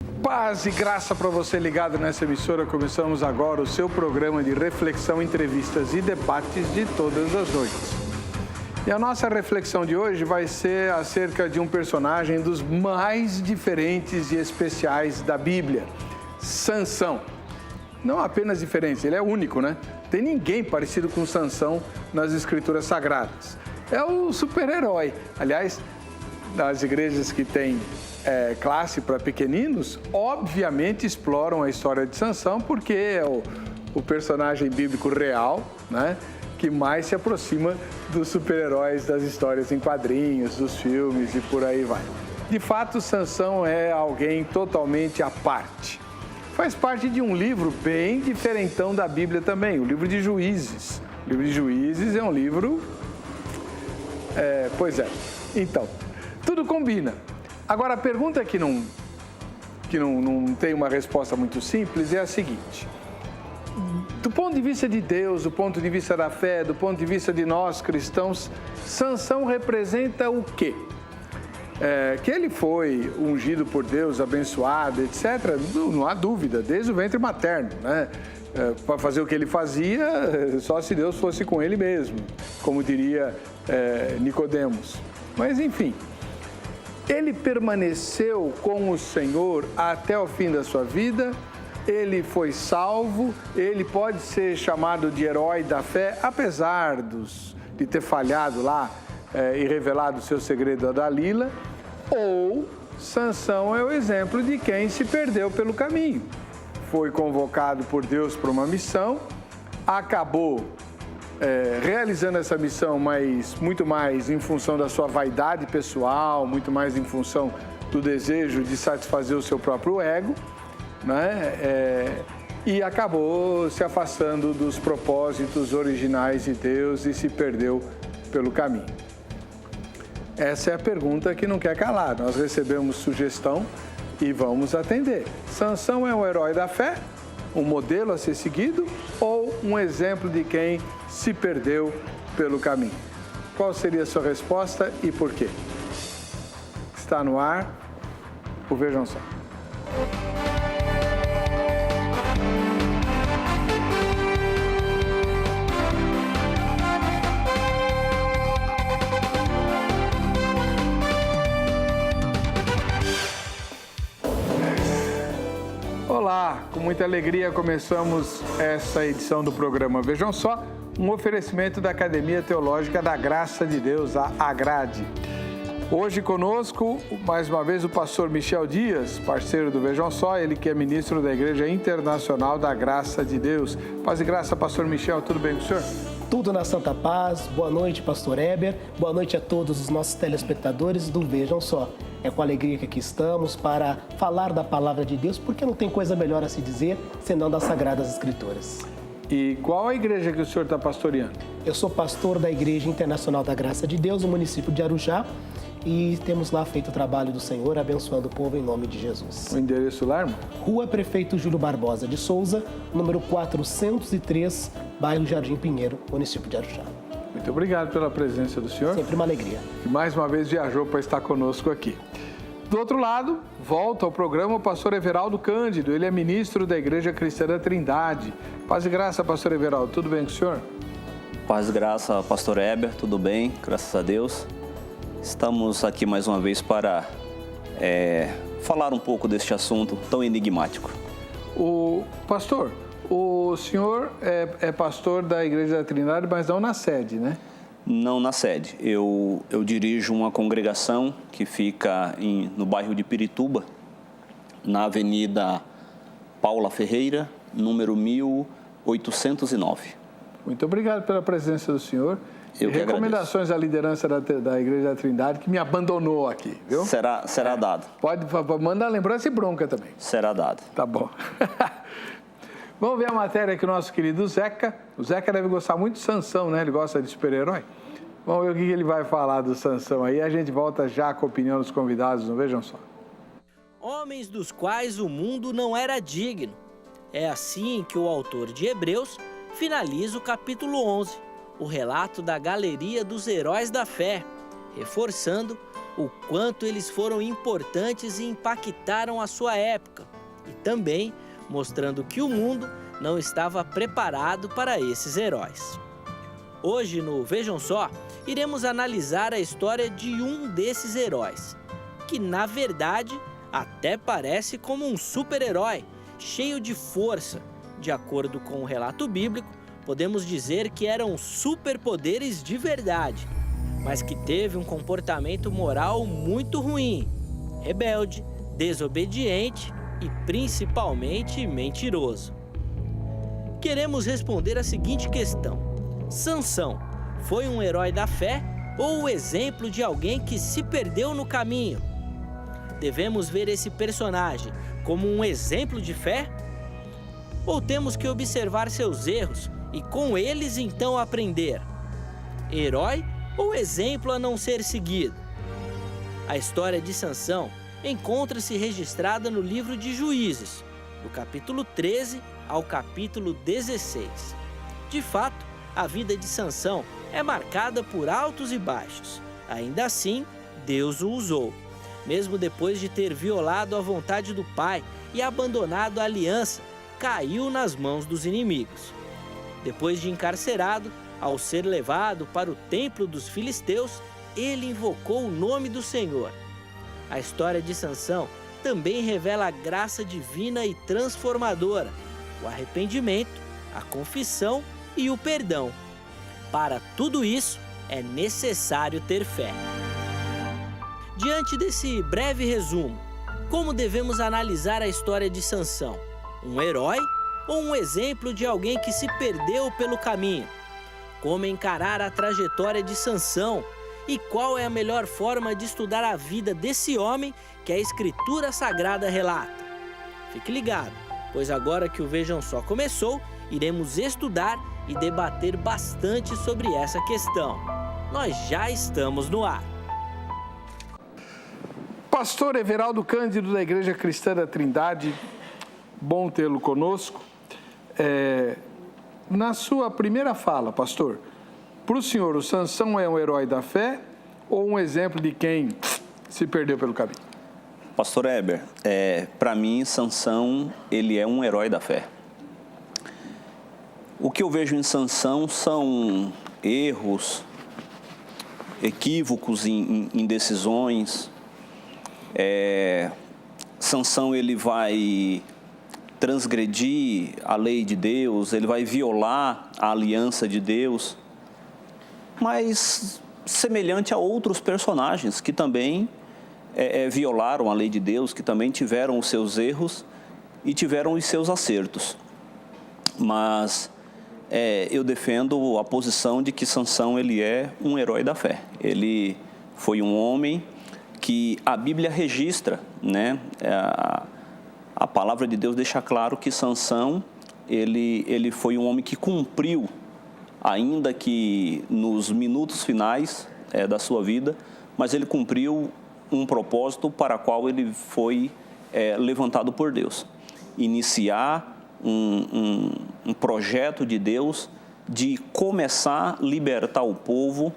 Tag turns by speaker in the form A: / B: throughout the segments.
A: Paz e graça para você ligado nessa emissora. Começamos agora o seu programa de reflexão, entrevistas e debates de todas as noites. E a nossa reflexão de hoje vai ser acerca de um personagem dos mais diferentes e especiais da Bíblia, Sansão. Não apenas diferente, ele é único, né? Tem ninguém parecido com Sansão nas Escrituras Sagradas. É o super-herói. Aliás, nas igrejas que têm classe para pequeninos, obviamente exploram a história de Sansão, porque é o personagem bíblico real, né, que mais se aproxima dos super-heróis das histórias em quadrinhos, dos filmes e por aí vai. De fato, Sansão é alguém totalmente à parte. Faz parte de um livro bem diferentão da Bíblia também, o livro de Juízes. O livro de Juízes é um livro... Então, tudo combina. Agora, a pergunta que não tem uma resposta muito simples é a seguinte. Do ponto de vista de Deus, do ponto de vista da fé, do ponto de vista de nós cristãos, Sansão representa o quê? Que ele foi ungido por Deus, abençoado, etc., não há dúvida, desde o ventre materno, né? Para fazer o que ele fazia, só se Deus fosse com ele mesmo, como diria Nicodemos. Mas, enfim... Ele permaneceu com o Senhor até o fim da sua vida, ele foi salvo, ele pode ser chamado de herói da fé, apesar de ter falhado lá e revelado o seu segredo a Dalila, ou Sansão é o exemplo de quem se perdeu pelo caminho. Foi convocado por Deus para uma missão, acabou realizando essa missão, mas muito mais em função da sua vaidade pessoal, muito mais em função do desejo de satisfazer o seu próprio ego, né? E acabou se afastando dos propósitos originais de Deus e se perdeu pelo caminho. Essa é a pergunta que não quer calar. Nós recebemos sugestão e vamos atender. Sansão é um herói da fé? Um modelo a ser seguido ou um exemplo de quem se perdeu pelo caminho? Qual seria a sua resposta e por quê? Está no ar o Vejam Só. Olá, com muita alegria começamos essa edição do programa Vejam Só, um oferecimento da Academia Teológica da Graça de Deus, a AGRADE. Hoje conosco, mais uma vez, o pastor Michel Dias, parceiro do Vejam Só, ele que é ministro da Igreja Internacional da Graça de Deus. Paz e graça, pastor Michel, tudo bem com o senhor?
B: Tudo na Santa Paz. Boa noite, pastor Heber. Boa noite a todos os nossos telespectadores do Vejam Só. É com alegria que aqui estamos para falar da palavra de Deus, porque não tem coisa melhor a se dizer senão das Sagradas Escrituras.
A: E qual a igreja que o senhor está pastoreando?
B: Eu sou pastor da Igreja Internacional da Graça de Deus, no município de Arujá, e temos lá feito o trabalho do Senhor, abençoando o povo em nome de Jesus.
A: O endereço lá, irmão?
B: Rua Prefeito Júlio Barbosa de Souza, número 403, bairro Jardim Pinheiro, município de Arujá.
A: Muito obrigado pela presença do senhor.
B: Sempre uma alegria.
A: E mais uma vez viajou para estar conosco aqui. Do outro lado, volta ao programa o pastor Everaldo Cândido. Ele é ministro da Igreja Cristã da Trindade. Paz e graça, pastor Everaldo. Tudo bem com o senhor?
C: Paz e graça, pastor Heber. Tudo bem, graças a Deus. Estamos aqui mais uma vez para falar um pouco deste assunto tão enigmático.
A: Pastor, o senhor é pastor da Igreja da Trindade, mas não na sede, né?
C: Não na sede. Eu dirijo uma congregação que fica no bairro de Pirituba, na Avenida Paula Ferreira, número 1809.
A: Muito obrigado pela presença do senhor.
C: Eu que
A: recomendações à liderança da Igreja da Trindade, que me abandonou aqui, viu?
C: Será dado.
A: Pode mandar lembrança e bronca também.
C: Será dado.
A: Tá bom. Vamos ver a matéria que o nosso querido Zeca. O Zeca deve gostar muito de Sansão, né? Ele gosta de super-herói. Vamos ver o que ele vai falar do Sansão aí. A gente volta já com a opinião dos convidados, não vejam só.
D: Homens dos quais o mundo não era digno. É assim que o autor de Hebreus finaliza o capítulo 11, o relato da galeria dos heróis da fé, reforçando o quanto eles foram importantes e impactaram a sua época, e também mostrando que o mundo não estava preparado para esses heróis. Hoje, no Vejam Só, iremos analisar a história de um desses heróis, que na verdade até parece como um super-herói, cheio de força. De acordo com o relato bíblico, podemos dizer que eram superpoderes de verdade, mas que teve um comportamento moral muito ruim, rebelde, desobediente e principalmente mentiroso. Queremos responder a seguinte questão: Sansão foi um herói da fé ou o exemplo de alguém que se perdeu no caminho? Devemos ver esse personagem como um exemplo de fé? Ou temos que observar seus erros e com eles então aprender? Herói ou exemplo a não ser seguido? A história de Sansão encontra-se registrada no livro de Juízes, do capítulo 13 ao capítulo 16. De fato, a vida de Sansão é marcada por altos e baixos. Ainda assim, Deus o usou. Mesmo depois de ter violado a vontade do pai e abandonado a aliança, caiu nas mãos dos inimigos. Depois de encarcerado, ao ser levado para o templo dos filisteus, ele invocou o nome do Senhor. A história de Sansão também revela a graça divina e transformadora, o arrependimento, a confissão e o perdão. Para tudo isso, é necessário ter fé. Diante desse breve resumo, como devemos analisar a história de Sansão? Um herói ou um exemplo de alguém que se perdeu pelo caminho? Como encarar a trajetória de Sansão? E qual é a melhor forma de estudar a vida desse homem que a Escritura Sagrada relata? Fique ligado, pois agora que o Vejam Só começou, iremos estudar e debater bastante sobre essa questão. Nós já estamos no ar.
A: Pastor Everaldo Cândido, da Igreja Cristã da Trindade, bom tê-lo conosco. Na sua primeira fala, pastor, para o senhor, o Sansão é um herói da fé ou um exemplo de quem se perdeu pelo caminho?
C: Pastor Heber, para mim, Sansão, ele é um herói da fé. O que eu vejo em Sansão são erros, equívocos em decisões. Sansão, ele vai transgredir a lei de Deus, ele vai violar a aliança de Deus, mas semelhante a outros personagens que também violaram a lei de Deus, que também tiveram os seus erros e tiveram os seus acertos. Mas eu defendo a posição de que Sansão, ele é um herói da fé. Ele foi um homem que a Bíblia registra, né? A palavra de Deus deixa claro que Sansão, ele foi um homem que cumpriu, ainda que nos minutos finais da sua vida, mas ele cumpriu um propósito para o qual ele foi levantado por Deus. Iniciar um projeto de Deus de começar a libertar o povo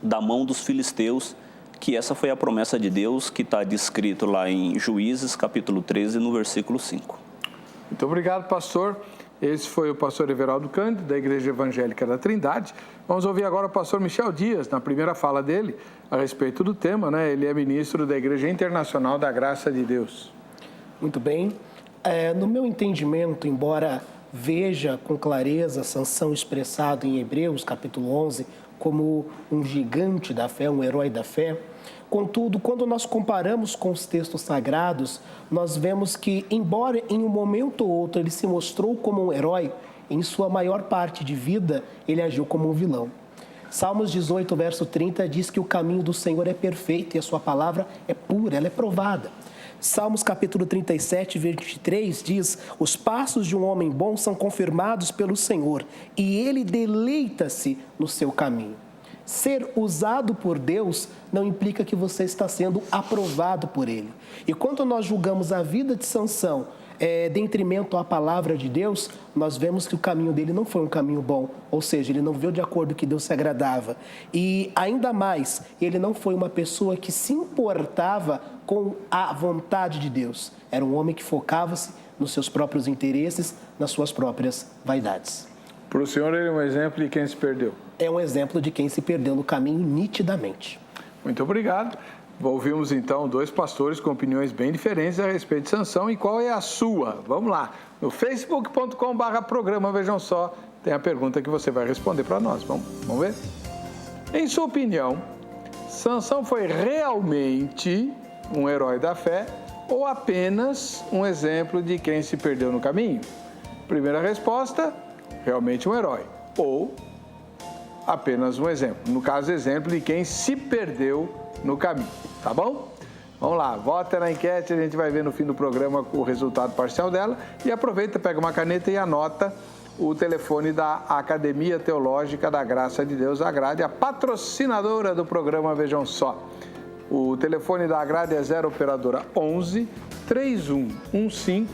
C: da mão dos filisteus, que essa foi a promessa de Deus que está descrito lá em Juízes, capítulo 13, no versículo 5.
A: Muito obrigado, pastor. Esse foi o pastor Everaldo Cândido, da Igreja Evangélica da Trindade. Vamos ouvir agora o pastor Michel Dias, na primeira fala dele, a respeito do tema, né? Ele é ministro da Igreja Internacional da Graça de Deus.
B: Muito bem. No meu entendimento, embora veja com clareza Sansão expressado em Hebreus, capítulo 11, como um gigante da fé, um herói da fé, contudo, quando nós comparamos com os textos sagrados, nós vemos que, embora em um momento ou outro ele se mostrou como um herói, em sua maior parte de vida ele agiu como um vilão. Salmos 18, verso 30 diz que o caminho do Senhor é perfeito e a sua palavra é pura, ela é provada. Salmos capítulo 37, 23 diz: os passos de um homem bom são confirmados pelo Senhor e ele deleita-se no seu caminho. Ser usado por Deus não implica que você está sendo aprovado por Ele. E quando nós julgamos a vida de Sansão, detrimento à palavra de Deus, nós vemos que o caminho dele não foi um caminho bom, ou seja, ele não viveu de acordo com o que Deus se agradava. E ainda mais, ele não foi uma pessoa que se importava com a vontade de Deus. Era um homem que focava-se nos seus próprios interesses, nas suas próprias vaidades.
A: Para o senhor, ele é um exemplo de quem se perdeu.
B: É um exemplo de quem se perdeu no caminho nitidamente.
A: Muito obrigado. Ouvimos então 2 pastores com opiniões bem diferentes a respeito de Sansão. E qual é a sua? Vamos lá. No facebook.com/programa Vejam Só, tem a pergunta que você vai responder para nós. Vamos ver? Em sua opinião, Sansão foi realmente um herói da fé ou apenas um exemplo de quem se perdeu no caminho? Primeira resposta, realmente um herói. Ou apenas um exemplo. No caso, exemplo de quem se perdeu no caminho. Tá bom? Vamos lá, vota na enquete, a gente vai ver no fim do programa o resultado parcial dela. E aproveita, pega uma caneta e anota o telefone da Academia Teológica da Graça de Deus, a Agrade, a patrocinadora do programa Vejam Só. O telefone da Agrade é 0 operadora 11 3115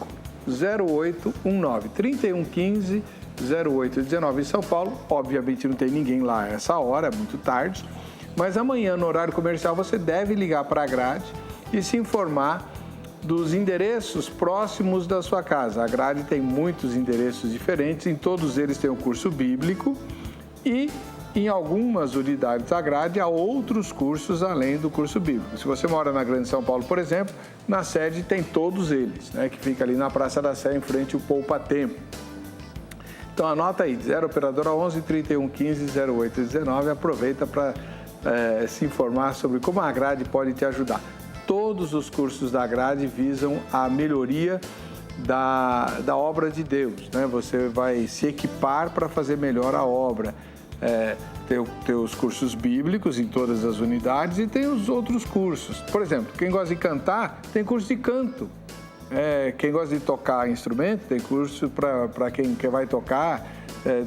A: 0819 3115 0819 em São Paulo. Obviamente não tem ninguém lá a essa hora, é muito tarde, mas amanhã no horário comercial você deve ligar para a Grade e se informar dos endereços próximos da sua casa. A Grade tem muitos endereços diferentes, em todos eles tem um curso bíblico e em algumas unidades da Grade há outros cursos além do curso bíblico. Se você mora na Grande São Paulo, por exemplo, na sede tem todos eles, né, que fica ali na Praça da Sé, em frente ao Poupa Tempo. Então anota aí, 0 operadora 11 3115 0819, aproveita para se informar sobre como a Grade pode te ajudar. Todos os cursos da Grade visam a melhoria da obra de Deus, né? Você vai se equipar para fazer melhor a obra. Tem os cursos bíblicos em todas as unidades e tem os outros cursos. Por exemplo, quem gosta de cantar, tem curso de canto. Quem gosta de tocar instrumento, tem curso para quem vai tocar,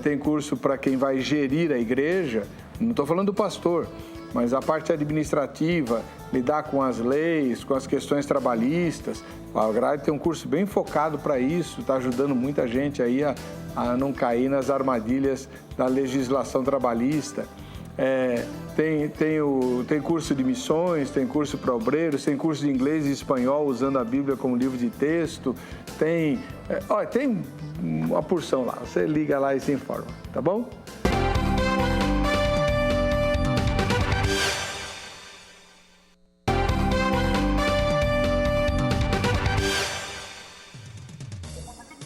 A: tem curso para quem vai gerir a igreja. Não estou falando do pastor, mas a parte administrativa, lidar com as leis, com as questões trabalhistas. A Grade tem um curso bem focado para isso, está ajudando muita gente aí a não cair nas armadilhas da legislação trabalhista. Tem curso de missões, tem curso para obreiros, tem curso de inglês e espanhol usando a Bíblia como livro de texto. Tem uma porção lá, você liga lá e se informa, tá bom?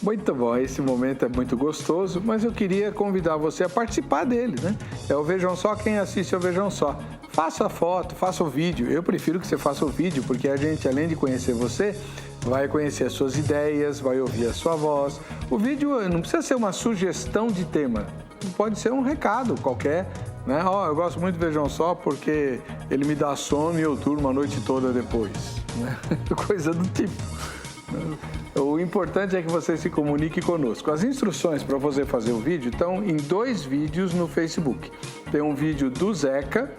A: Muito bom, esse momento é muito gostoso, mas eu queria convidar você a participar dele, né? É o Vejam Só, quem assiste é o Vejam Só. Faça a foto, faça o vídeo. Eu prefiro que você faça o vídeo, porque a gente, além de conhecer você, vai conhecer as suas ideias, vai ouvir a sua voz. O vídeo não precisa ser uma sugestão de tema, pode ser um recado qualquer, né? Eu gosto muito do Vejam Só porque ele me dá sono e eu durmo a noite toda depois, né? Coisa do tipo. O importante é que você se comunique conosco. As instruções para você fazer o vídeo estão em 2 vídeos no Facebook. Tem um vídeo do Zeca,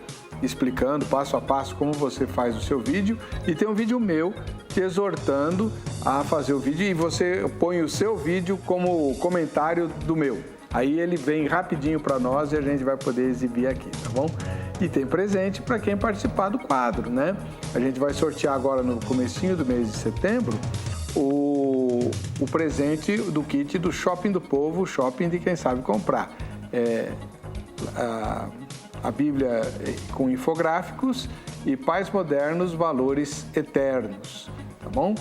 A: explicando passo a passo como você faz o seu vídeo, e tem um vídeo meu te exortando a fazer o vídeo, e você põe o seu vídeo como comentário do meu. Aí ele vem rapidinho para nós e a gente vai poder exibir aqui, tá bom? E tem presente para quem participar do quadro, né? A gente vai sortear agora no comecinho do mês de setembro o presente do kit do Shopping do Povo, shopping de quem sabe comprar. A Bíblia com infográficos e Pais Modernos, Valores Eternos, tá bom?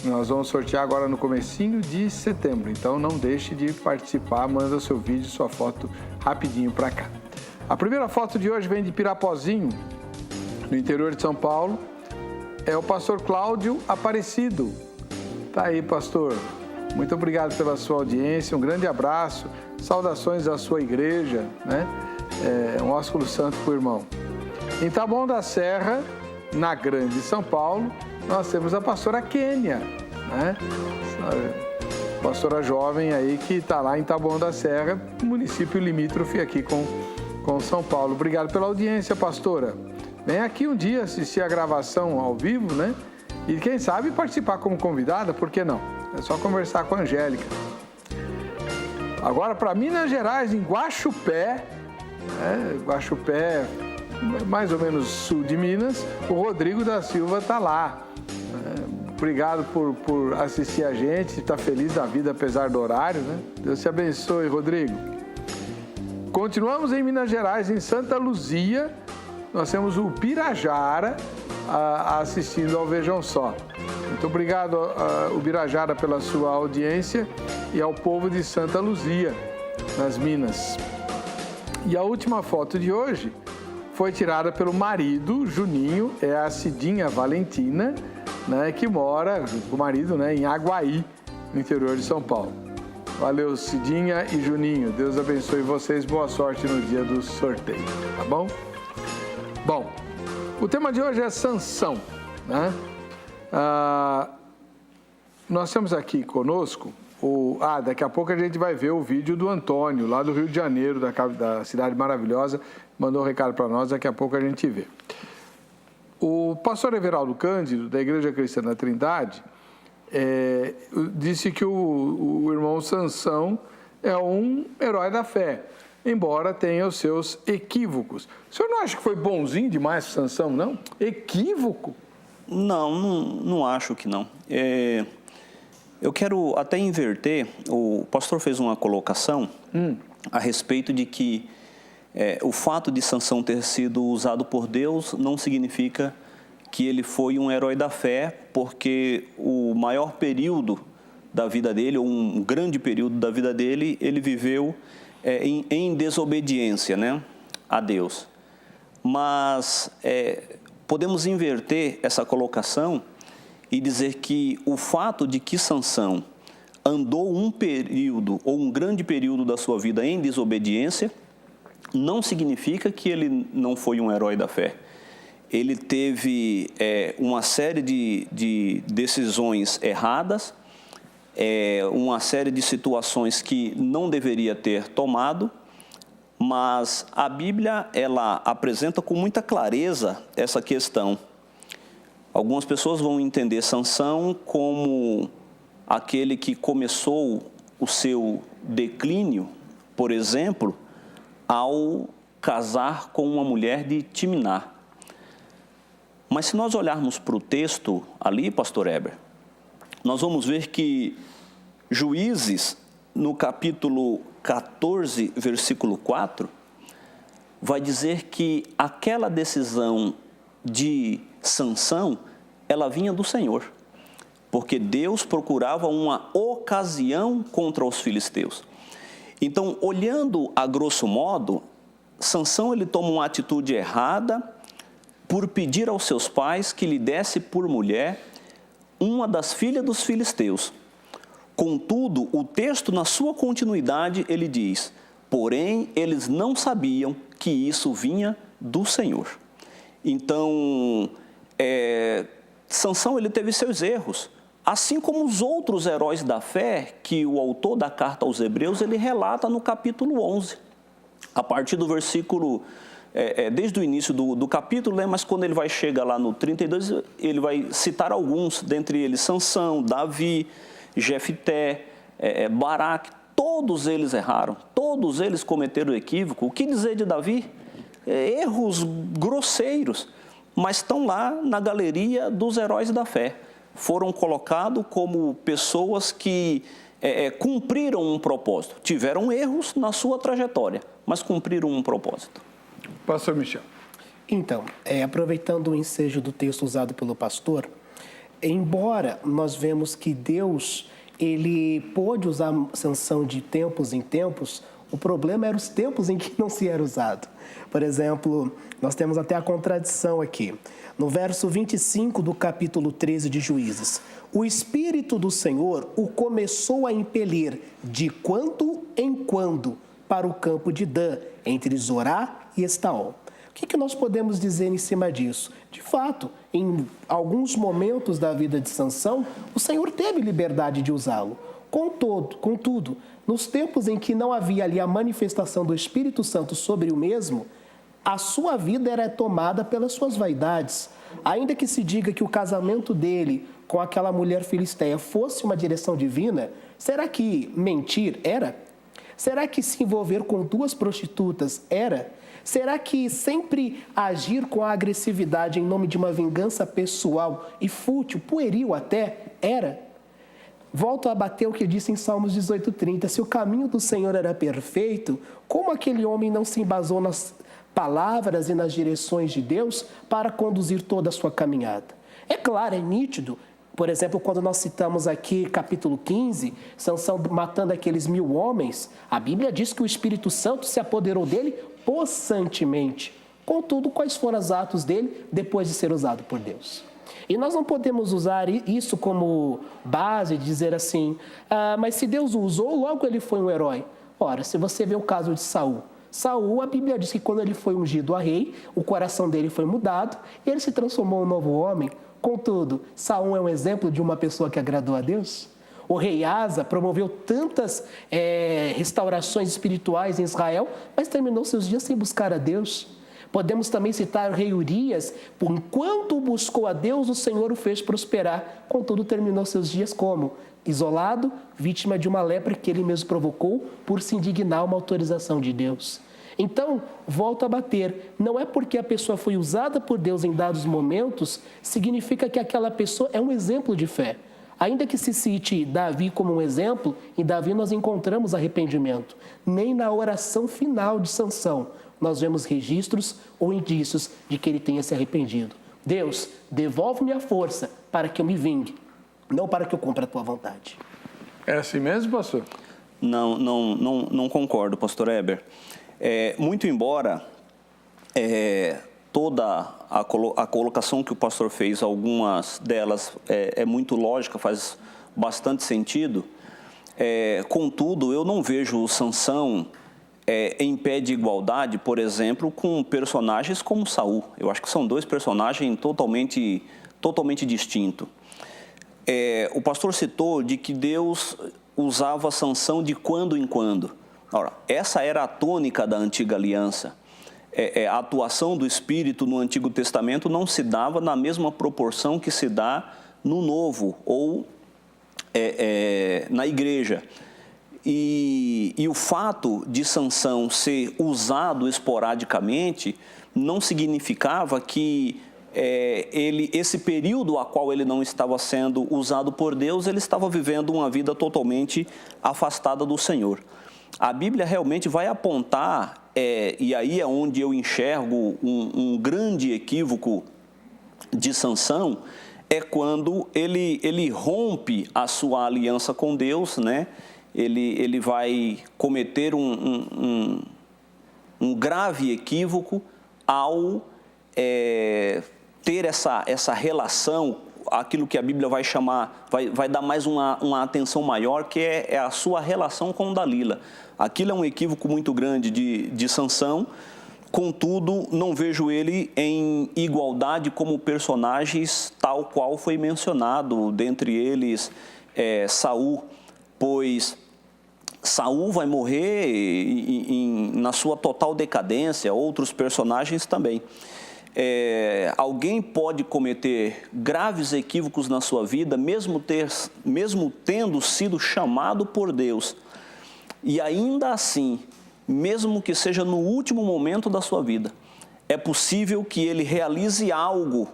A: Nós vamos sortear agora no comecinho de setembro, então não deixe de participar, manda seu vídeo, sua foto rapidinho para cá. A primeira foto de hoje vem de Pirapozinho, no interior de São Paulo. É o pastor Cláudio Aparecido. Tá aí, pastor. Muito obrigado pela sua audiência, um grande abraço, saudações à sua igreja, né? Um ósculo santo pro irmão. Em Taboão da Serra, na Grande São Paulo, nós temos a pastora Kênia, né? Pastora jovem aí que está lá em Taboão da Serra, município limítrofe aqui com São Paulo. Obrigado pela audiência, pastora. Vem aqui um dia assistir a gravação ao vivo, né? E quem sabe participar como convidada, por que não? É só conversar com a Angélica. Agora, para Minas Gerais, em Guaxupé, Guaxupé, mais ou menos sul de Minas, o Rodrigo da Silva está lá. Obrigado por assistir a gente, está feliz da vida apesar do horário, né? Deus te abençoe, Rodrigo. Continuamos em Minas Gerais, em Santa Luzia, nós temos o Birajara assistindo ao Vejam Só. Muito obrigado, Birajara, pela sua audiência e ao povo de Santa Luzia, nas Minas. E a última foto de hoje foi tirada pelo marido, Juninho, é a Cidinha Valentina, né, que mora, junto com o marido, né, em Aguaí, no interior de São Paulo. Valeu, Cidinha e Juninho. Deus abençoe vocês. Boa sorte no dia do sorteio, tá bom? Bom, o tema de hoje é Sansão, né? Nós temos aqui conosco, daqui a pouco a gente vai ver o vídeo do Antônio, lá do Rio de Janeiro, da cidade maravilhosa, mandou um recado para nós, daqui a pouco a gente vê. O pastor Everaldo Cândido, da Igreja Cristã da Trindade, disse que o irmão Sansão é um herói da fé, embora tenha os seus equívocos. O senhor não acha que foi bonzinho demais Sansão, não? Equívoco?
C: Não acho que não. Eu quero até inverter, o pastor fez uma colocação a respeito de que o fato de Sansão ter sido usado por Deus não significa que ele foi um herói da fé, porque o maior período da vida dele, ou um grande período da vida dele, ele viveu em desobediência, né, a Deus. Mas podemos inverter essa colocação e dizer que o fato de que Sansão andou um período, ou um grande período da sua vida em desobediência, não significa que ele não foi um herói da fé. Ele teve uma série de decisões erradas, uma série de situações que não deveria ter tomado, mas a Bíblia, ela apresenta com muita clareza essa questão. Algumas pessoas vão entender Sansão como aquele que começou o seu declínio, por exemplo, ao casar com uma mulher de Timná. Mas se nós olharmos para o texto ali, pastor Heber, nós vamos ver que Juízes, no capítulo 14, versículo 4, vai dizer que aquela decisão de Sansão, ela vinha do Senhor, porque Deus procurava uma ocasião contra os filisteus. Então, olhando a grosso modo, Sansão ele toma uma atitude errada por pedir aos seus pais que lhe desse por mulher uma das filhas dos filisteus. Contudo, o texto, na sua continuidade, ele diz: porém, eles não sabiam que isso vinha do Senhor. Então, Sansão ele teve seus erros, assim como os outros heróis da fé que o autor da carta aos Hebreus ele relata no capítulo 11, a partir do versículo, desde o início do capítulo, né, mas quando ele vai chegar lá no 32, ele vai citar alguns, dentre eles Sansão, Davi, Jefité, Baraque. Todos eles erraram, todos eles cometeram equívoco. O que dizer de Davi? Erros grosseiros, mas estão lá na galeria dos heróis da fé. Foram colocados como pessoas que cumpriram um propósito. Tiveram erros na sua trajetória, mas cumpriram um propósito.
A: Pastor Michel.
B: Então, aproveitando o ensejo do texto usado pelo pastor, embora nós vemos que Deus ele pôde usar Sansão de tempos em tempos, o problema era os tempos em que não se era usado. Por exemplo, nós temos até a contradição aqui. No verso 25 do capítulo 13 de Juízes, o Espírito do Senhor o começou a impelir de quando em quando para o campo de Dan, entre Zorá e Estaol. O que nós podemos dizer em cima disso? De fato, em alguns momentos da vida de Sansão, o Senhor teve liberdade de usá-lo. Contudo, nos tempos em que não havia ali a manifestação do Espírito Santo sobre o mesmo, a sua vida era tomada pelas suas vaidades, Ainda que se diga que o casamento dele com aquela mulher filisteia fosse uma direção divina, será que mentir era? Será que se envolver com 2 prostitutas era? Será que sempre agir com a agressividade em nome de uma vingança pessoal e fútil, pueril até, era? Volto a bater o que disse em Salmos 18:30. Se o caminho do Senhor era perfeito, como aquele homem não se embasou nas palavras e nas direções de Deus para conduzir toda a sua caminhada? É claro, é nítido. Por exemplo, quando nós citamos aqui capítulo 15, Sansão matando aqueles 1000 homens, a Bíblia diz que o Espírito Santo se apoderou dele possantemente. Contudo, quais foram os atos dele depois de ser usado por Deus? E nós não podemos usar isso como base, dizer assim, mas se Deus o usou, logo ele foi um herói. Ora, se você vê o caso de Saul, a Bíblia diz que quando ele foi ungido a rei, o coração dele foi mudado e ele se transformou em um novo homem. Contudo, Saul é um exemplo de uma pessoa que agradou a Deus? O rei Asa promoveu tantas restaurações espirituais em Israel, mas terminou seus dias sem buscar a Deus. Podemos também citar o rei Urias, enquanto buscou a Deus, o Senhor o fez prosperar. Contudo, terminou seus dias como? Isolado, vítima de uma lepra que ele mesmo provocou por se indignar uma autorização de Deus. Então, volto a bater, não é porque a pessoa foi usada por Deus em dados momentos, significa que aquela pessoa é um exemplo de fé. Ainda que se cite Davi como um exemplo, em Davi nós encontramos arrependimento. Nem na oração final de Sansão nós vemos registros ou indícios de que ele tenha se arrependido. Deus, devolve-me a força para que eu me vingue, não para que eu cumpra a tua vontade.
A: É assim mesmo, pastor?
C: Não concordo, pastor Heber. Muito embora toda a colocação que o pastor fez, algumas delas é muito lógica, faz bastante sentido, contudo, eu não vejo o Sansão em pé de igualdade, por exemplo, com personagens como Saul. Eu acho que são 2 personagens totalmente distintos. O pastor citou de que Deus usava Sansão de quando em quando. Ora, essa era a tônica da antiga aliança. A atuação do Espírito no Antigo Testamento não se dava na mesma proporção que se dá no Novo ou na igreja. E o fato de Sansão ser usado esporadicamente não significava que esse período a qual ele não estava sendo usado por Deus, ele estava vivendo uma vida totalmente afastada do Senhor. A Bíblia realmente vai apontar, e aí é onde eu enxergo um grande equívoco de Sansão, é quando ele rompe a sua aliança com Deus, né? Ele vai cometer um grave equívoco ao ter essa relação, aquilo que a Bíblia vai chamar, vai dar mais uma atenção maior, que é a sua relação com Dalila. Aquilo é um equívoco muito grande de Sansão, contudo, não vejo ele em igualdade como personagens tal qual foi mencionado, dentre eles Saul, pois Saul vai morrer na sua total decadência, outros personagens também. Alguém pode cometer graves equívocos na sua vida, mesmo tendo sido chamado por Deus. E ainda assim, mesmo que seja no último momento da sua vida, é possível que ele realize algo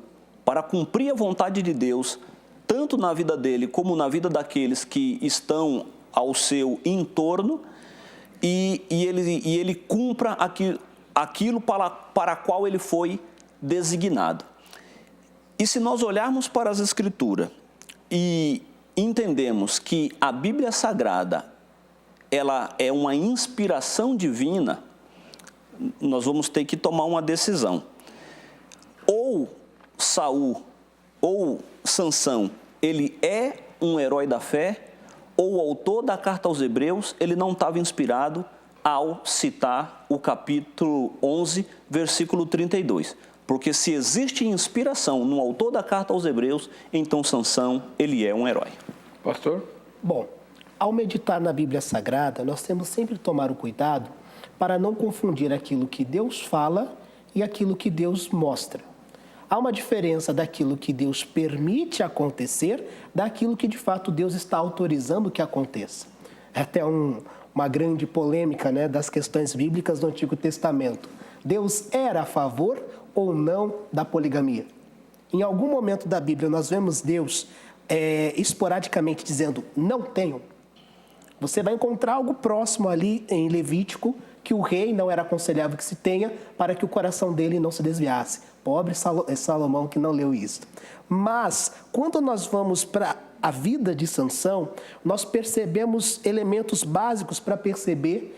C: para cumprir a vontade de Deus, tanto na vida dele como na vida daqueles que estão ao seu entorno, e ele cumpra aquilo para qual ele foi designado. E se nós olharmos para as Escrituras e entendemos que a Bíblia Sagrada ela é uma inspiração divina, nós vamos ter que tomar uma decisão. Ou Saul ou Sansão, ele é um herói da fé, ou o autor da carta aos Hebreus, ele não estava inspirado ao citar o capítulo 11, versículo 32. Porque se existe inspiração no autor da carta aos Hebreus, então Sansão, ele é um herói.
A: Pastor?
B: Bom, ao meditar na Bíblia Sagrada, nós temos sempre que tomar o cuidado para não confundir aquilo que Deus fala e aquilo que Deus mostra. há uma diferença daquilo que Deus permite acontecer, daquilo que de fato Deus está autorizando que aconteça. É até uma grande polêmica, né, das questões bíblicas do Antigo Testamento. Deus era a favor ou não da poligamia? Em algum momento da Bíblia nós vemos Deus esporadicamente dizendo, não tenham. Você vai encontrar algo próximo ali em Levítico, que o rei não era aconselhável que se tenha para que o coração dele não se desviasse. Pobre Salomão que não leu isso. Mas, quando nós vamos para a vida de Sansão, nós percebemos elementos básicos para perceber,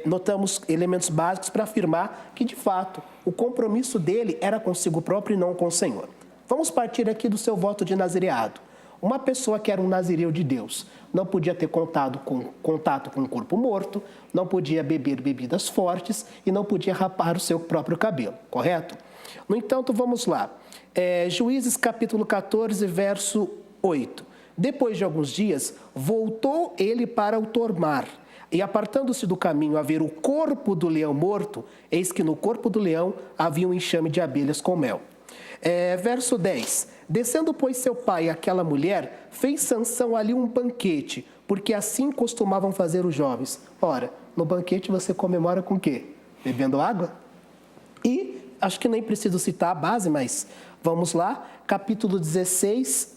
B: notamos elementos básicos para afirmar que, de fato, o compromisso dele era consigo próprio e não com o Senhor. Vamos partir aqui do seu voto de nazireado. Uma pessoa que era um nazireu de Deus não podia ter contato com um corpo morto, não podia beber bebidas fortes e não podia rapar o seu próprio cabelo, correto? No entanto, vamos lá. Juízes capítulo 14, verso 8. Depois de alguns dias, voltou ele para o Tormar, e apartando-se do caminho a ver o corpo do leão morto, eis que no corpo do leão havia um enxame de abelhas com mel. Verso 10. Descendo, pois, seu pai e aquela mulher, fez Sansão ali um banquete, porque assim costumavam fazer os jovens. Ora, no banquete você comemora com o quê? Bebendo água? E, acho que nem preciso citar a base, mas vamos lá, capítulo 16,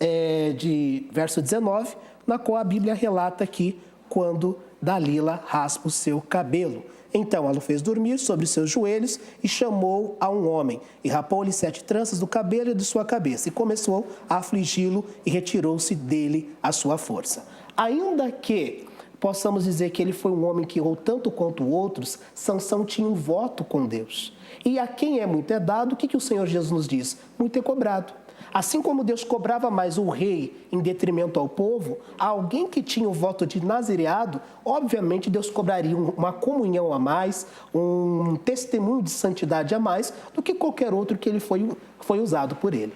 B: de verso 19, na qual a Bíblia relata aqui quando Dalila raspa o seu cabelo. Então ela o fez dormir sobre seus joelhos e chamou a um homem, e rapou-lhe 7 tranças do cabelo e de sua cabeça, e começou a afligi-lo, e retirou-se dele a sua força. Ainda que possamos dizer que ele foi um homem que errou tanto quanto outros, Sansão tinha um voto com Deus. E a quem é muito é dado, o que o Senhor Jesus nos diz? Muito é cobrado. Assim como Deus cobrava mais o rei em detrimento ao povo, alguém que tinha o voto de nazireado, obviamente Deus cobraria uma comunhão a mais, um testemunho de santidade a mais, do que qualquer outro que ele foi usado por ele.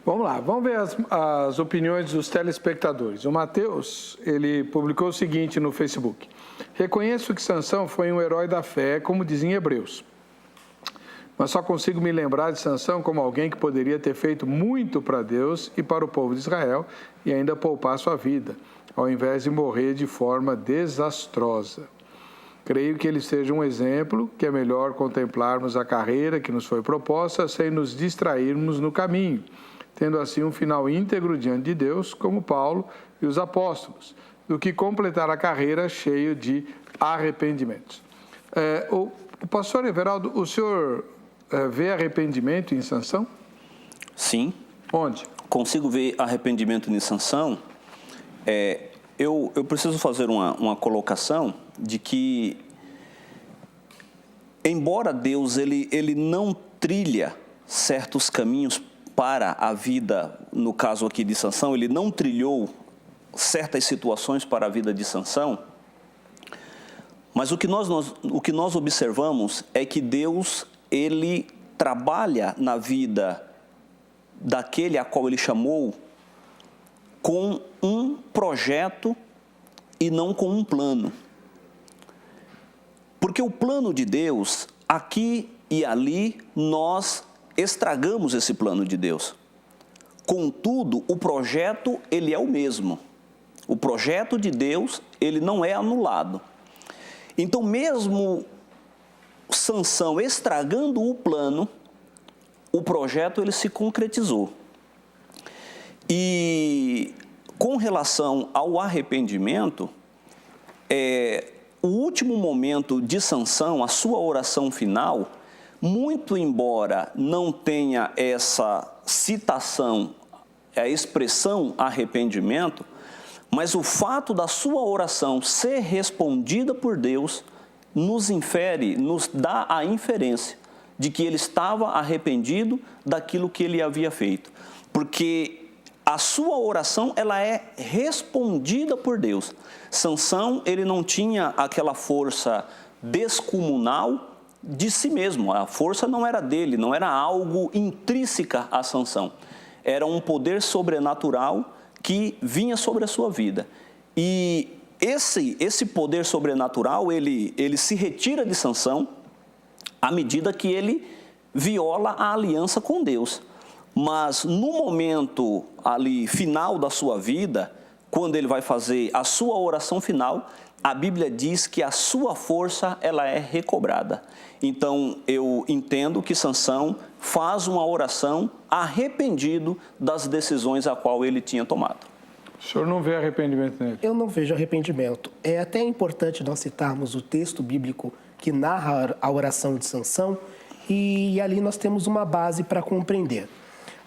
A: Vamos lá, vamos ver as opiniões dos telespectadores. O Mateus, ele publicou o seguinte no Facebook. Reconheço que Sansão foi um herói da fé, como dizem Hebreus. Mas só consigo me lembrar de Sansão como alguém que poderia ter feito muito para Deus e para o povo de Israel e ainda poupar sua vida, ao invés de morrer de forma desastrosa. Creio que ele seja um exemplo que é melhor contemplarmos a carreira que nos foi proposta sem nos distrairmos no caminho, tendo assim um final íntegro diante de Deus, como Paulo e os apóstolos, do que completar a carreira cheio de arrependimentos. O pastor Everaldo, o senhor vê arrependimento em Sansão?
C: Sim.
A: Onde?
C: Consigo ver arrependimento em Sansão. Eu preciso fazer uma colocação de que, embora Deus ele não trilha certos caminhos para a vida, no caso aqui de Sansão, ele não trilhou certas situações para a vida de Sansão, mas o que nós observamos é que Deus, ele trabalha na vida daquele a qual ele chamou com um projeto e não com um plano. Porque o plano de Deus, aqui e ali, nós estragamos esse plano de Deus. Contudo, o projeto, ele é o mesmo. O projeto de Deus, ele não é anulado. Então, mesmo Sansão estragando o plano, o projeto ele se concretizou. E com relação ao arrependimento, o último momento de Sansão, a sua oração final, muito embora não tenha essa citação, a expressão arrependimento, mas o fato da sua oração ser respondida por Deus nos dá a inferência de que ele estava arrependido daquilo que ele havia feito. Porque a sua oração, ela é respondida por Deus. Sansão, ele não tinha aquela força descomunal de si mesmo. A força não era dele, não era algo intrínseca a Sansão. Era um poder sobrenatural que vinha sobre a sua vida. E esse poder sobrenatural, ele se retira de Sansão à medida que ele viola a aliança com Deus. Mas no momento ali final da sua vida, quando ele vai fazer a sua oração final, a Bíblia diz que a sua força ela é recobrada. Então eu entendo que Sansão faz uma oração arrependido das decisões a qual ele tinha tomado.
A: O senhor não vê arrependimento nele?
B: Eu não vejo arrependimento. É até importante nós citarmos o texto bíblico que narra a oração de Sansão, e ali nós temos uma base para compreender.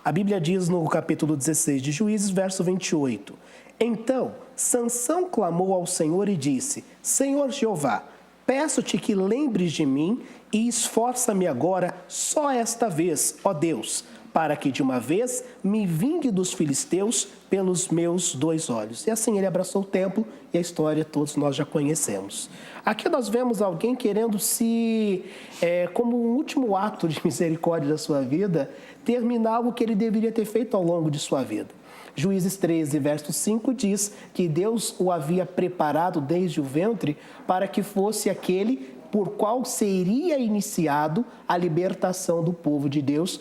B: A Bíblia diz no capítulo 16 de Juízes, verso 28, então Sansão clamou ao Senhor e disse, Senhor Jeová, peço-te que lembres de mim e esforça-me agora só esta vez, ó Deus, para que de uma vez me vingue dos filisteus pelos meus 2 olhos. E assim ele abraçou o templo e a história todos nós já conhecemos. Aqui nós vemos alguém querendo como um último ato de misericórdia da sua vida, terminar algo que ele deveria ter feito ao longo de sua vida. Juízes 13, verso 5 diz que Deus o havia preparado desde o ventre para que fosse aquele por qual seria iniciado a libertação do povo de Deus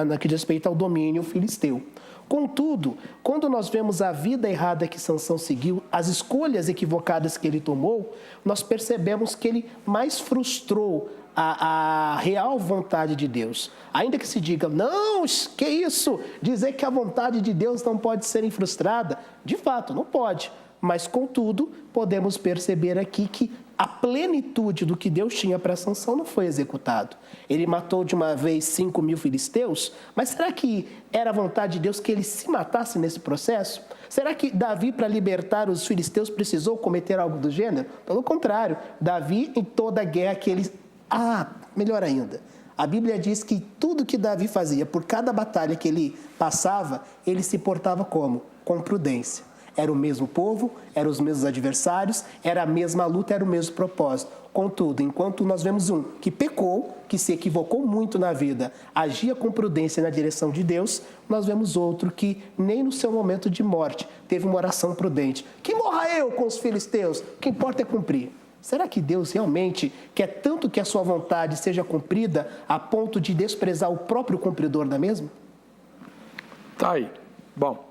B: na que diz respeito ao domínio filisteu. Contudo, quando nós vemos a vida errada que Sansão seguiu, as escolhas equivocadas que ele tomou, nós percebemos que ele mais frustrou a real vontade de Deus. Ainda que se diga, não, que isso? Dizer que a vontade de Deus não pode ser frustrada? De fato, não pode. Mas, contudo, podemos perceber aqui que a plenitude do que Deus tinha para Sansão não foi executado. Ele matou de uma vez 5.000 filisteus, mas será que era a vontade de Deus que ele se matasse nesse processo? Será que Davi, para libertar os filisteus, precisou cometer algo do gênero? Pelo contrário, Davi, em toda a guerra que ele... melhor ainda, a Bíblia diz que tudo que Davi fazia, por cada batalha que ele passava, ele se portava como? Com prudência. Era o mesmo povo, eram os mesmos adversários, era a mesma luta, era o mesmo propósito. Contudo, enquanto nós vemos um que pecou, que se equivocou muito na vida, agia com prudência na direção de Deus, nós vemos outro que nem no seu momento de morte teve uma oração prudente. Que morra eu com os filisteus, o que importa é cumprir. Será que Deus realmente quer tanto que a sua vontade seja cumprida a ponto de desprezar o próprio cumpridor da mesma?
A: Tá aí. Bom,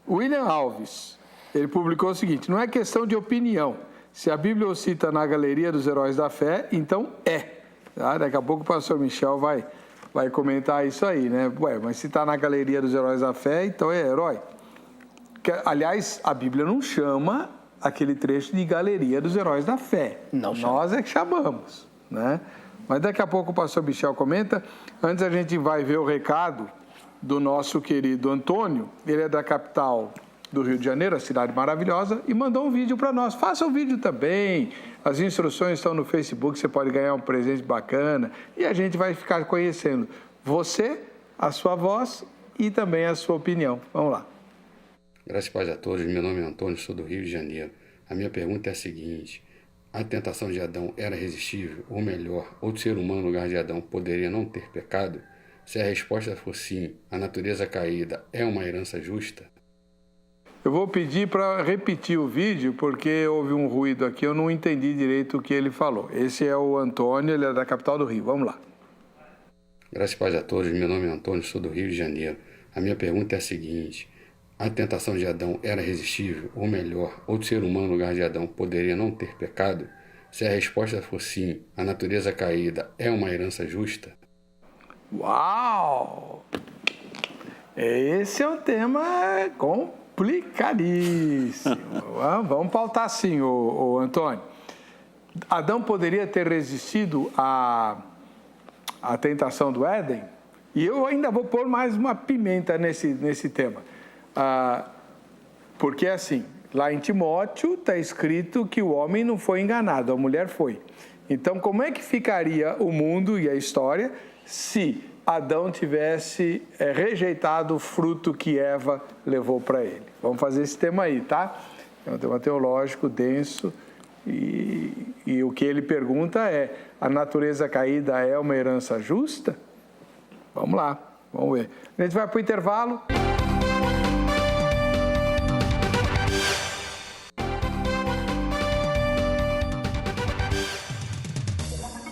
A: William Alves, ele publicou o seguinte, não é questão de opinião. Se a Bíblia o cita na Galeria dos Heróis da Fé, então é. Tá? Daqui a pouco o pastor Michel vai comentar isso aí, né? Mas se está na Galeria dos Heróis da Fé, então é herói. Aliás, a Bíblia não chama aquele trecho de Galeria dos Heróis da Fé. Não chama. Nós é que chamamos, né? Mas daqui a pouco o pastor Michel comenta. Antes a gente vai ver o recado do nosso querido Antônio. Ele é da capital do Rio de Janeiro, a cidade maravilhosa, e mandou um vídeo para nós. Faça um vídeo também. As instruções estão no Facebook, você pode ganhar um presente bacana e a gente vai ficar conhecendo você, a sua voz e também a sua opinião. Vamos lá.
E: Graças e paz a todos, meu nome é Antônio, sou do Rio de Janeiro. A minha pergunta é a seguinte: a tentação de Adão era irresistível? Ou melhor, outro ser humano no lugar de Adão poderia não ter pecado? Se a resposta for sim, a natureza caída é uma herança justa?
A: Eu vou pedir para repetir o vídeo, porque houve um ruído aqui, eu não entendi direito o que ele falou. Esse é o Antônio, ele é da capital do Rio. Vamos lá.
E: Graças e paz a todos, meu nome é Antônio, sou do Rio de Janeiro. A minha pergunta é a seguinte: a tentação de Adão era irresistível? Ou melhor, outro ser humano no lugar de Adão poderia não ter pecado? Se a resposta for sim, a natureza caída é uma herança justa?
A: Uau! Esse é um tema complicadíssimo. Vamos pautar assim, o Antônio. Adão poderia ter resistido à tentação do Éden? E eu ainda vou pôr mais uma pimenta nesse tema. Porque assim, lá em Timóteo está escrito que o homem não foi enganado, a mulher foi. Então, como é que ficaria o mundo e a história se Adão tivesse rejeitado o fruto que Eva levou para ele? Vamos fazer esse tema aí, tá? É um tema teológico denso e o que ele pergunta é: a natureza caída é uma herança justa? Vamos lá, vamos ver. A gente vai para o intervalo.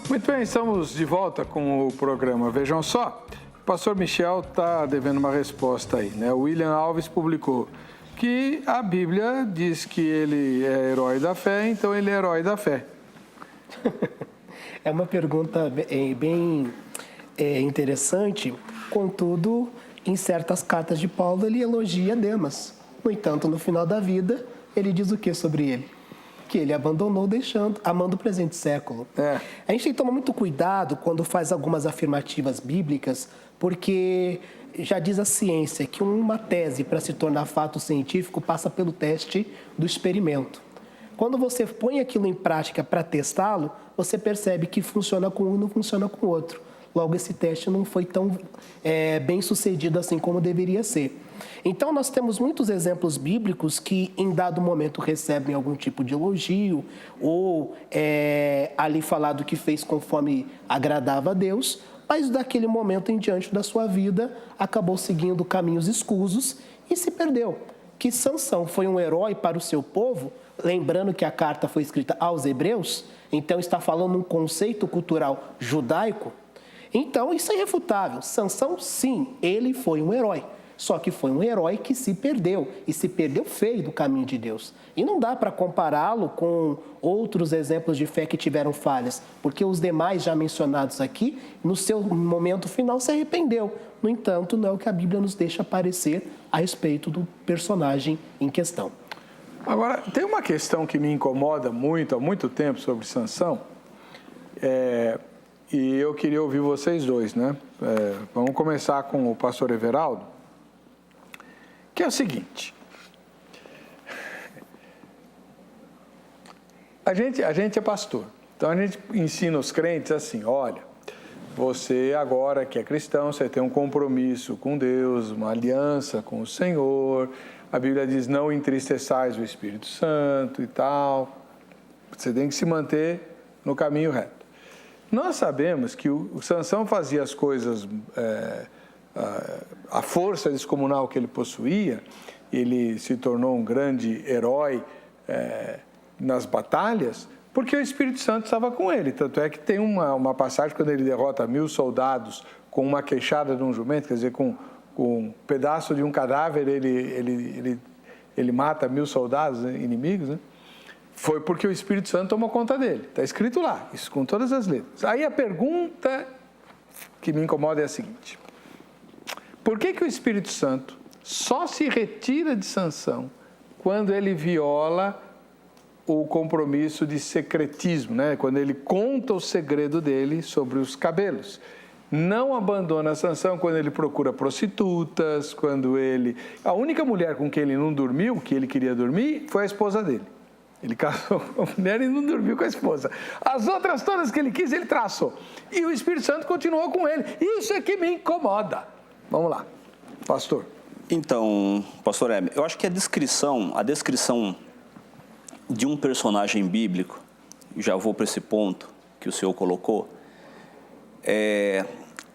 A: Muito bem, estamos de volta com o programa. Vejam só, o pastor Michel está devendo uma resposta aí, né? O William Alves publicou que a Bíblia diz que ele é herói da fé, então ele é herói da fé.
B: É uma pergunta bem interessante, contudo, em certas cartas de Paulo ele elogia Demas. No entanto, no final da vida, ele diz o que sobre ele? Que ele abandonou amando o presente século. A gente tem que tomar muito cuidado quando faz algumas afirmativas bíblicas, porque já diz a ciência que uma tese, para se tornar fato científico, passa pelo teste do experimento. Quando você põe aquilo em prática para testá-lo, você percebe que funciona com um e não funciona com o outro. Logo, esse teste não foi tão bem sucedido assim como deveria ser. Então, nós temos muitos exemplos bíblicos que, em dado momento, recebem algum tipo de elogio ou ali falado que fez conforme agradava a Deus, mas daquele momento em diante da sua vida, acabou seguindo caminhos escusos e se perdeu. Que Sansão foi um herói para o seu povo, lembrando que a carta foi escrita aos hebreus, então está falando um conceito cultural judaico. Então, isso é irrefutável. Sansão, sim, ele foi um herói. Só que foi um herói que se perdeu, e se perdeu feio do caminho de Deus. E não dá para compará-lo com outros exemplos de fé que tiveram falhas, porque os demais já mencionados aqui, no seu momento final, se arrependeu. No entanto, não é o que a Bíblia nos deixa parecer a respeito do personagem em questão.
A: Agora, tem uma questão que me incomoda muito, há muito tempo, sobre Sansão, e eu queria ouvir vocês dois, né? Vamos começar com o pastor Everaldo, que é o seguinte: a gente é pastor, então a gente ensina os crentes assim: olha, você agora que é cristão, você tem um compromisso com Deus, uma aliança com o Senhor, a Bíblia diz não entristeçais o Espírito Santo e tal, você tem que se manter no caminho reto. Nós sabemos que o Sansão fazia as coisas, a força descomunal que ele possuía, ele se tornou um grande herói nas batalhas, porque o Espírito Santo estava com ele. Tanto é que tem uma passagem quando ele derrota 1000 soldados com uma queixada de um jumento, quer dizer, com um pedaço de um cadáver, ele mata 1000 soldados inimigos, né? Foi porque o Espírito Santo tomou conta dele. Está escrito lá, isso com todas as letras. Aí a pergunta que me incomoda é a seguinte: por que o Espírito Santo só se retira de Sansão quando ele viola o compromisso de secretismo, né? Quando ele conta o segredo dele sobre os cabelos? Não abandona Sansão quando ele procura prostitutas, quando ele... A única mulher com quem ele não dormiu, que ele queria dormir, foi a esposa dele. Ele casou com a mulher e não dormiu com a esposa. As outras todas que ele quis, ele traçou. E o Espírito Santo continuou com ele. Isso é que me incomoda. Vamos lá, pastor.
C: Então, pastor Heber, eu acho que a descrição de um personagem bíblico, já vou para esse ponto que o senhor colocou,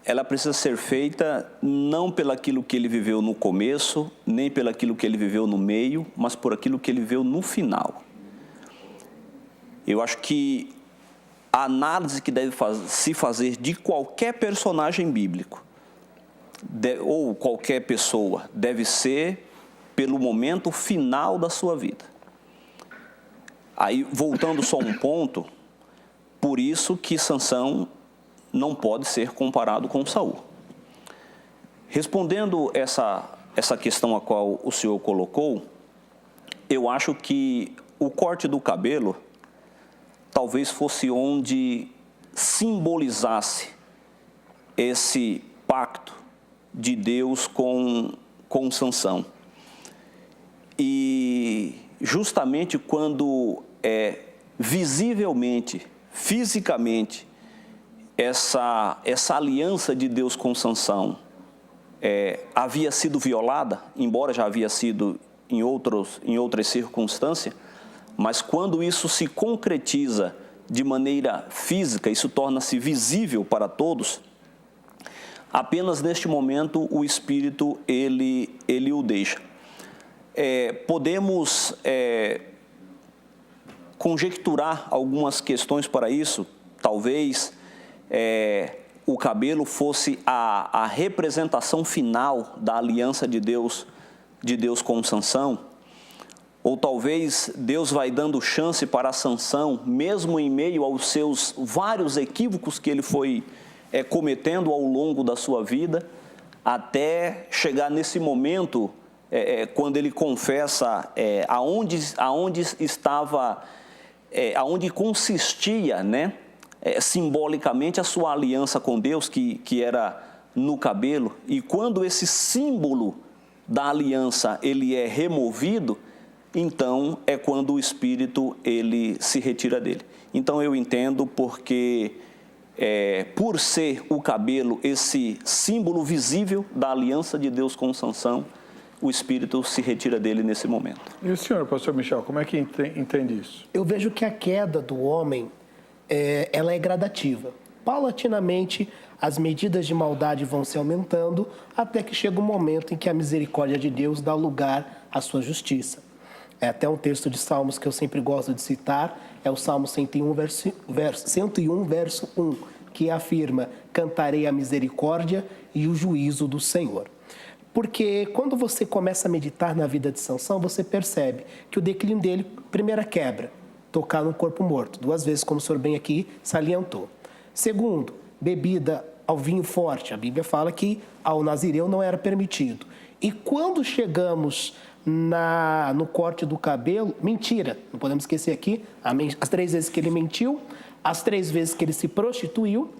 C: ela precisa ser feita não pelaquilo que ele viveu no começo, nem pelaquilo que ele viveu no meio, mas por aquilo que ele viveu no final. Eu acho que a análise que deve se fazer de qualquer personagem bíblico, ou qualquer pessoa, deve ser pelo momento final da sua vida. Aí, voltando só um ponto, por isso que Sansão não pode ser comparado com Saul. Respondendo essa questão a qual o senhor colocou, eu acho que o corte do cabelo talvez fosse onde simbolizasse esse pacto de Deus com Sansão. E justamente quando visivelmente, fisicamente, essa aliança de Deus com Sansão havia sido violada, embora já havia sido em outras circunstâncias, mas quando isso se concretiza de maneira física, isso torna-se visível para todos, apenas neste momento o Espírito ele o deixa. Podemos conjecturar algumas questões para isso, talvez o cabelo fosse a representação final da aliança de Deus com Sansão, ou talvez Deus vai dando chance para Sansão, mesmo em meio aos seus vários equívocos que ele foi cometendo ao longo da sua vida, até chegar nesse momento, quando ele confessa aonde consistia, né, simbolicamente a sua aliança com Deus, que era no cabelo. E quando esse símbolo da aliança ele é removido, então é quando o Espírito ele se retira dele. Então eu entendo porque, por ser o cabelo esse símbolo visível da aliança de Deus com Sansão, o Espírito se retira dele nesse momento.
A: E o senhor, pastor Michel, como é que entende isso?
B: Eu vejo que a queda do homem, ela é gradativa. Paulatinamente, as medidas de maldade vão se aumentando, até que chega um momento em que a misericórdia de Deus dá lugar à sua justiça. É até um texto de Salmos que eu sempre gosto de citar, é o Salmo 101, verso 1, que afirma: cantarei a misericórdia e o juízo do Senhor. Porque quando você começa a meditar na vida de Sansão, você percebe que o declínio dele, primeira quebra, tocar no corpo morto, 2 vezes, como o senhor bem aqui salientou. Segundo, bebida ao vinho forte. A Bíblia fala que ao nazireu não era permitido. E quando chegamos no corte do cabelo, mentira, não podemos esquecer aqui, as 3 vezes que ele mentiu, as 3 vezes que ele se prostituiu,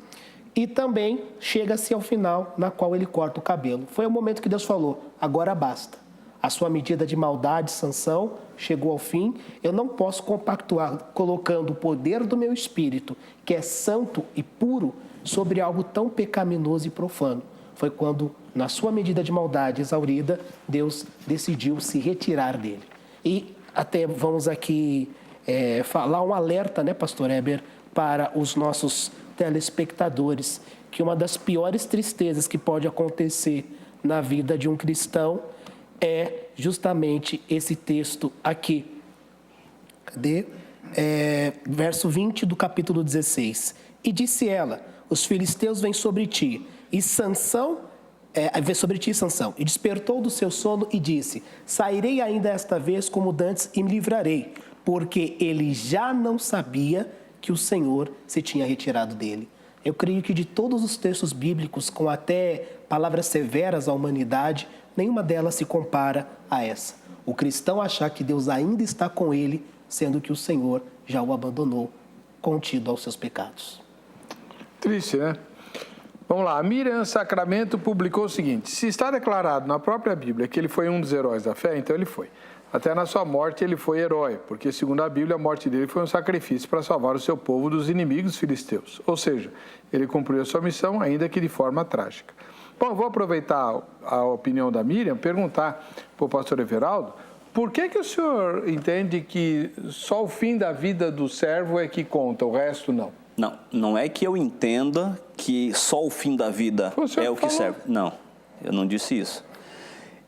B: e também chega-se ao final na qual ele corta o cabelo. Foi o momento que Deus falou: agora basta. A sua medida de maldade, Sansão, chegou ao fim. Eu não posso compactuar colocando o poder do meu espírito, que é santo e puro, sobre algo tão pecaminoso e profano. Foi quando, na sua medida de maldade exaurida, Deus decidiu se retirar dele. E até vamos aqui falar um alerta, né, pastor Heber, para os nossos telespectadores, que uma das piores tristezas que pode acontecer na vida de um cristão é justamente esse texto aqui. Cadê? Verso 20 do capítulo 16. E disse ela: os filisteus vêm sobre ti, e Sansão, e despertou do seu sono e disse: sairei ainda esta vez como dantes e me livrarei, porque ele já não sabia que o Senhor se tinha retirado dele. Eu creio que de todos os textos bíblicos, com até palavras severas à humanidade, nenhuma delas se compara a essa. O cristão achar que Deus ainda está com ele, sendo que o Senhor já o abandonou, contido aos seus pecados.
A: Triste, né? Vamos lá, a Miriam Sacramento publicou o seguinte: se está declarado na própria Bíblia que ele foi um dos heróis da fé, então ele foi. Até na sua morte ele foi herói, porque segundo a Bíblia a morte dele foi um sacrifício para salvar o seu povo dos inimigos filisteus. Ou seja, ele cumpriu a sua missão, ainda que de forma trágica. Bom, eu vou aproveitar a opinião da Miriam, perguntar para o pastor Everaldo, por que o senhor entende que só o fim da vida do servo é que conta, o resto não?
C: Não é que eu entenda que só o fim da vida é o que serve. Não, eu não disse isso.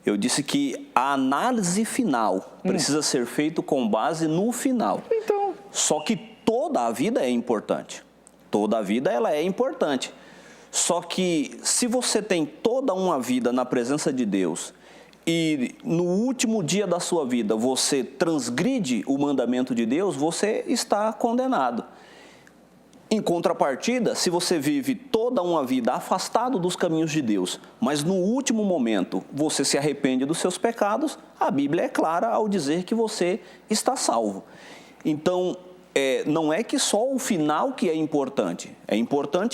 C: Eu disse que a análise final precisa ser feita com base no final.
A: Então.
C: Só que toda a vida é importante. Toda a vida ela é importante. Só que se você tem toda uma vida na presença de Deus e no último dia da sua vida você transgride o mandamento de Deus, você está condenado. Em contrapartida, se você vive toda uma vida afastado dos caminhos de Deus, mas no último momento você se arrepende dos seus pecados, a Bíblia é clara ao dizer que você está salvo. Então, não é que só o final que é importante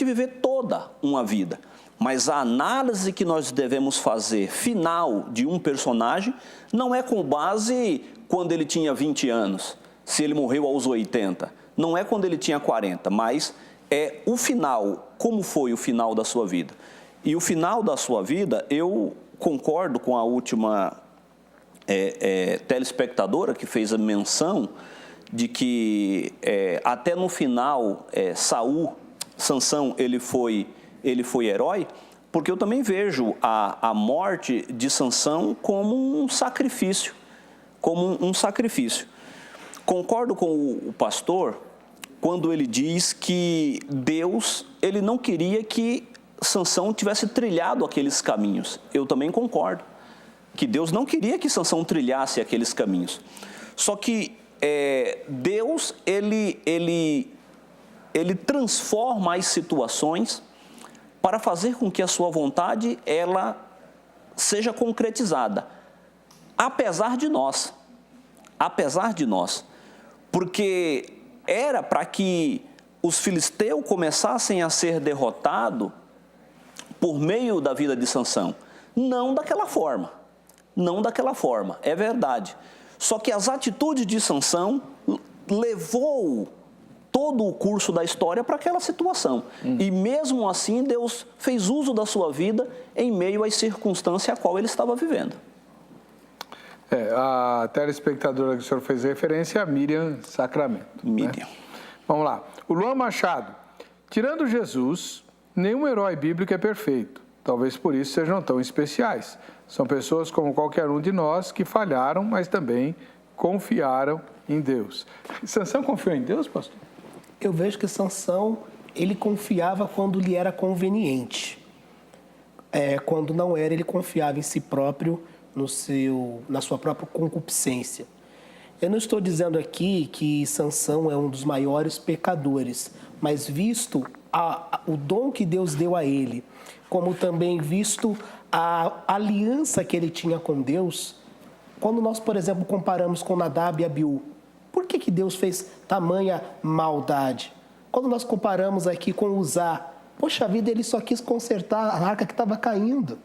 C: viver toda uma vida. Mas a análise que nós devemos fazer final de um personagem não é com base quando ele tinha 20 anos, se ele morreu aos 80. Não é quando ele tinha 40, mas é o final, como foi o final da sua vida. E o final da sua vida, eu concordo com a última telespectadora que fez a menção de que até no final, Sansão, ele foi herói, porque eu também vejo a morte de Sansão como um sacrifício, Concordo com o pastor quando ele diz que Deus, ele não queria que Sansão tivesse trilhado aqueles caminhos. Eu também concordo que Deus não queria que Sansão trilhasse aqueles caminhos. Só que Deus, ele transforma as situações para fazer com que a sua vontade, ela seja concretizada. Apesar de nós. Porque era para que os filisteus começassem a ser derrotados por meio da vida de Sansão. Não daquela forma, é verdade. Só que as atitudes de Sansão levou todo o curso da história para aquela situação. E mesmo assim, Deus fez uso da sua vida em meio às circunstâncias a qual ele estava vivendo.
A: A telespectadora que o senhor fez referência é a Miriam Sacramento.
C: Miriam.
A: Né? Vamos lá. O Luan Machado. Tirando Jesus, nenhum herói bíblico é perfeito. Talvez por isso sejam tão especiais. São pessoas como qualquer um de nós que falharam, mas também confiaram em Deus. Sansão confiou em Deus, pastor?
B: Eu vejo que Sansão, ele confiava quando lhe era conveniente. Quando não era, ele confiava em si próprio, na sua própria concupiscência. Eu não estou dizendo aqui que Sansão é um dos maiores pecadores, mas visto o dom que Deus deu a ele, como também visto a aliança que ele tinha com Deus, quando nós, por exemplo, comparamos com Nadab e Abiú, por que Deus fez tamanha maldade? Quando nós comparamos aqui com Uzá, poxa vida, ele só quis consertar a arca que estava caindo.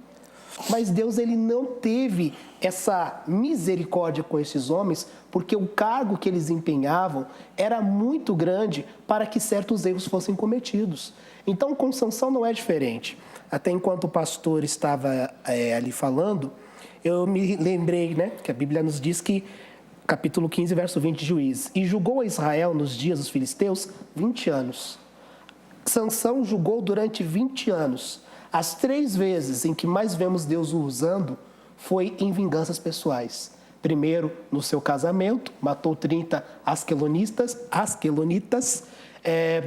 B: Mas Deus, ele não teve essa misericórdia com esses homens, porque o cargo que eles empenhavam era muito grande para que certos erros fossem cometidos. Então, com Sansão não é diferente. Até enquanto o pastor estava ali falando, eu me lembrei, né, que a Bíblia nos diz que, capítulo 15, verso 20 de Juízes, e julgou a Israel nos dias dos filisteus 20 anos. Sansão julgou durante 20 anos. As 3 vezes em que mais vemos Deus o usando foi em vinganças pessoais. Primeiro, no seu casamento, matou 30 asquelonitas.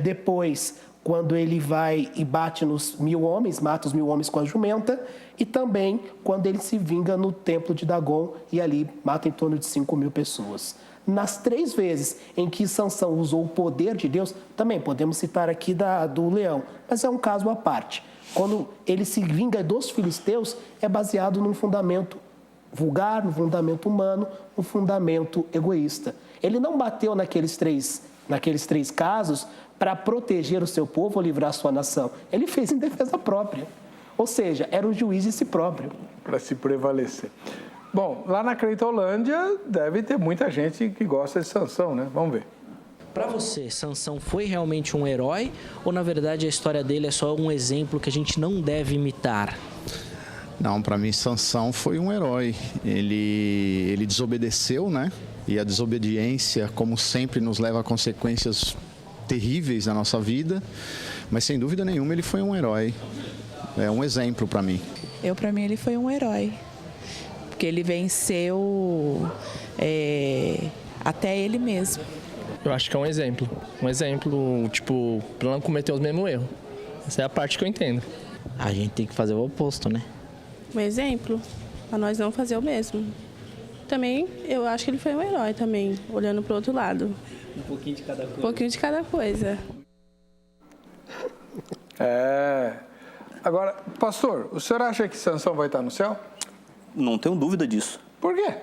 B: Depois, quando ele vai e bate nos 1000 homens, mata os 1000 homens com a jumenta. E também quando ele se vinga no templo de Dagon e ali mata em torno de 5.000 pessoas. Nas 3 vezes em que Sansão usou o poder de Deus, também podemos citar aqui do leão, mas é um caso à parte. Quando ele se vinga dos filisteus, é baseado num fundamento vulgar, num fundamento humano, num fundamento egoísta. Ele não bateu naqueles três casos para proteger o seu povo ou livrar a sua nação. Ele fez em defesa própria. Ou seja, era um juiz de si próprio.
A: Para se prevalecer. Bom, lá na Cleitolândia deve ter muita gente que gosta de Sansão, né? Vamos ver.
D: Para você, Sansão foi realmente um herói ou, na verdade, a história dele é só um exemplo que a gente não deve imitar?
F: Não, para mim, Sansão foi um herói. Ele desobedeceu, né? E a desobediência, como sempre, nos leva a consequências terríveis na nossa vida. Mas, sem dúvida nenhuma, ele foi um herói. É um exemplo para mim.
G: Para mim, ele foi um herói. Porque ele venceu até ele mesmo.
H: Eu acho que é um exemplo. Um exemplo, tipo, para não cometer os mesmos erros. Essa é a parte que eu entendo.
D: A gente tem que fazer o oposto, né?
I: Um exemplo, para nós não fazer o mesmo. Também, eu acho que ele foi um herói também, olhando para o outro lado.
D: Um pouquinho de cada coisa.
I: Um pouquinho de cada coisa.
A: Agora, pastor, o senhor acha que Sansão vai estar no céu?
C: Não tenho dúvida disso.
A: Por quê?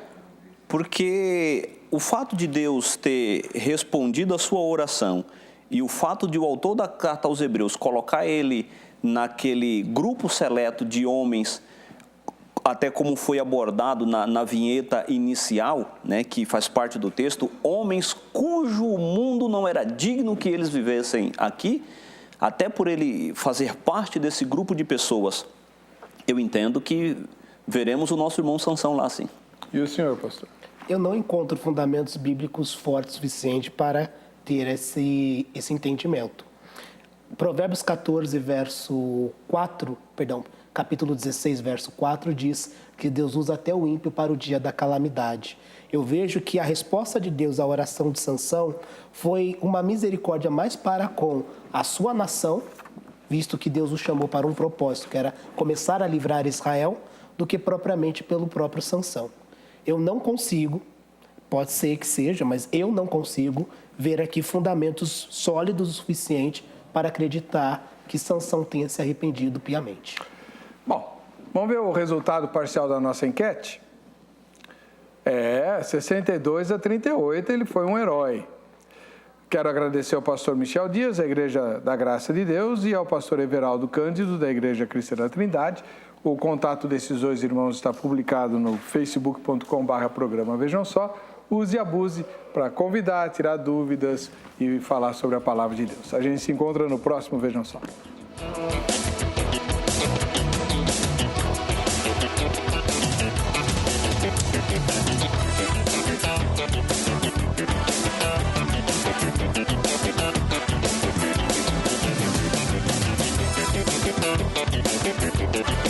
C: Porque o fato de Deus ter respondido a sua oração e o fato de o autor da carta aos Hebreus colocar ele naquele grupo seleto de homens, até como foi abordado na vinheta inicial, né, que faz parte do texto, homens cujo mundo não era digno que eles vivessem aqui, até por ele fazer parte desse grupo de pessoas, eu entendo que veremos o nosso irmão Sansão lá, sim.
A: E o senhor, pastor?
B: Eu não encontro fundamentos bíblicos fortes o suficiente para ter esse entendimento. Provérbios 14, verso 4, capítulo 16, verso 4, diz que Deus usa até o ímpio para o dia da calamidade. Eu vejo que a resposta de Deus à oração de Sansão foi uma misericórdia mais para com a sua nação, visto que Deus o chamou para um propósito, que era começar a livrar Israel, do que propriamente pelo próprio Sansão. Eu não consigo, pode ser que seja, mas eu não consigo ver aqui fundamentos sólidos o suficiente para acreditar que Sansão tenha se arrependido piamente.
A: Bom, vamos ver o resultado parcial da nossa enquete? 62-38, ele foi um herói. Quero agradecer ao pastor Michel Dias, da Igreja da Graça de Deus, e ao pastor Everaldo Cândido, da Igreja Cristã da Trindade. O contato desses dois irmãos está publicado no facebook.com/programa Vejam Só. Use e abuse para convidar, tirar dúvidas e falar sobre a palavra de Deus. A gente se encontra no próximo Vejam Só.
J: Thank you.